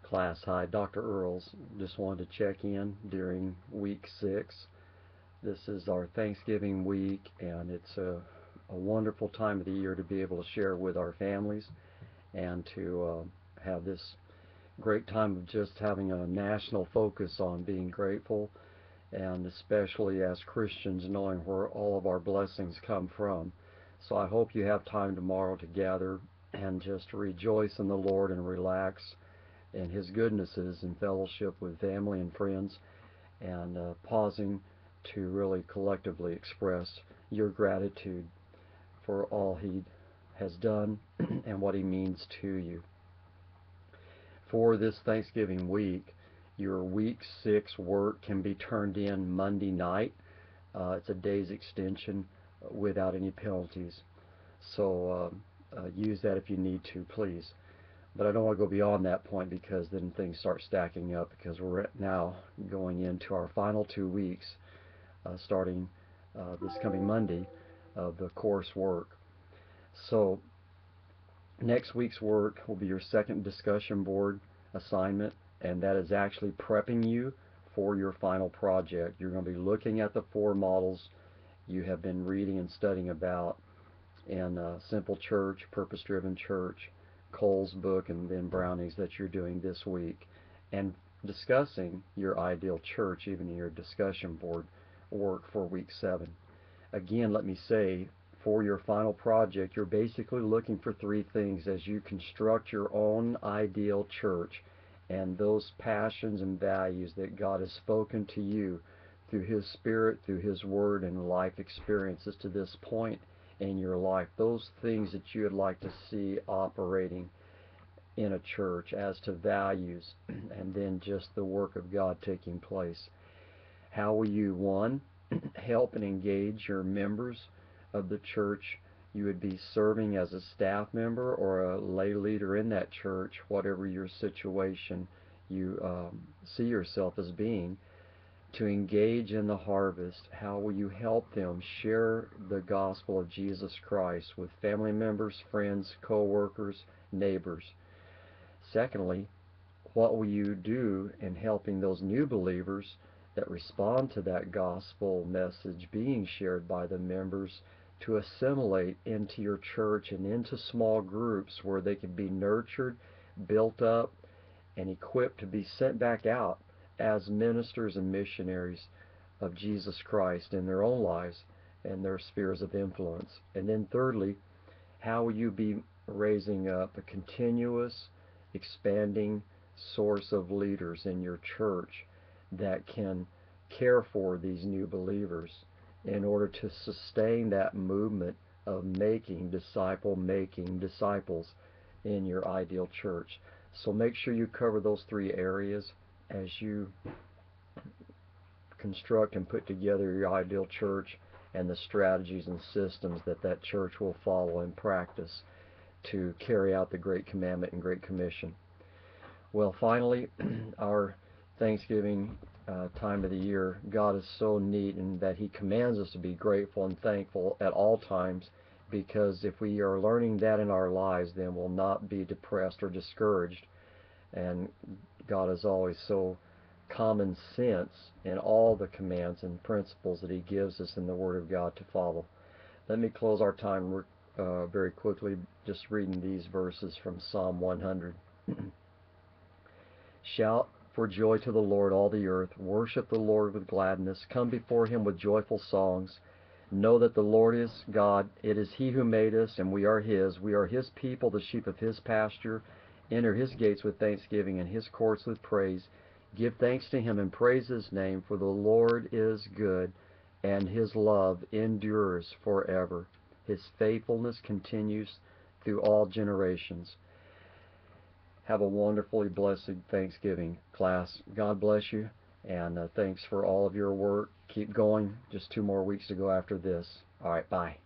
Class, hi, Dr. Earls. Just wanted to check in during week 6. This is our Thanksgiving week, and it's a wonderful time of the year to be able to share with our families and to have this great time of just having a national focus on being grateful, and especially as Christians knowing where all of our blessings come from. So I hope you have time tomorrow to gather and just rejoice in the Lord and relax in His goodnesses in fellowship with family and friends, and pausing to really collectively express your gratitude for all He has done and what He means to you. For this Thanksgiving week, your week 6 work can be turned in Monday night. It's a day's extension without any penalties. So use that if you need to, please. But I don't want to go beyond that point, because then things start stacking up, because we're now going into our final 2 weeks, starting this coming Monday, of the course work. So next week's work will be your second discussion board assignment, and that is actually prepping you for your final project. You're going to be looking at the 4 models you have been reading and studying about in Simple Church, Purpose-Driven Church, Cole's book, and then Browning's that you're doing this week, and discussing your ideal church even in your discussion board work for week 7. Again, let me say, for your final project, you're basically looking for 3 things as you construct your own ideal church, and those passions and values that God has spoken to you through His Spirit, through His Word, and life experiences to this point in your life. Those things that you would like to see operating in a church as to values, and then just the work of God taking place. How will you, 1, help and engage your members of the church you would be serving as a staff member or a lay leader in that church, whatever your situation you see yourself as being, to engage in the harvest? How will you help them share the gospel of Jesus Christ with family members, friends, co-workers, neighbors? Secondly, what will you do in helping those new believers that respond to that gospel message being shared by the members to assimilate into your church and into small groups where they can be nurtured, built up, and equipped to be sent back out as ministers and missionaries of Jesus Christ in their own lives and their spheres of influence? And then thirdly, how will you be raising up a continuous, expanding source of leaders in your church that can care for these new believers in order to sustain that movement of making disciples in your ideal church? So make sure you cover those 3 areas as you construct and put together your ideal church, and the strategies and systems that that church will follow and practice to carry out the Great Commandment and Great Commission. Well, finally, our Thanksgiving time of the year, God is so neat in that He commands us to be grateful and thankful at all times, because if we are learning that in our lives, then we'll not be depressed or discouraged. And God is always so common sense in all the commands and principles that He gives us in the Word of God to follow. Let me close our time very quickly, just reading these verses from Psalm 100. Shout for joy to the Lord, all the earth. Worship the Lord with gladness. Come before Him with joyful songs. Know that the Lord is God. It is He who made us, and we are His. We are His people, the sheep of His pasture. Enter His gates with thanksgiving and His courts with praise. Give thanks to Him and praise His name, for the Lord is good, and His love endures forever. His faithfulness continues through all generations. Have a wonderfully blessed Thanksgiving, class. God bless you, and thanks for all of your work. Keep going. Just 2 more weeks to go after this. All right, bye.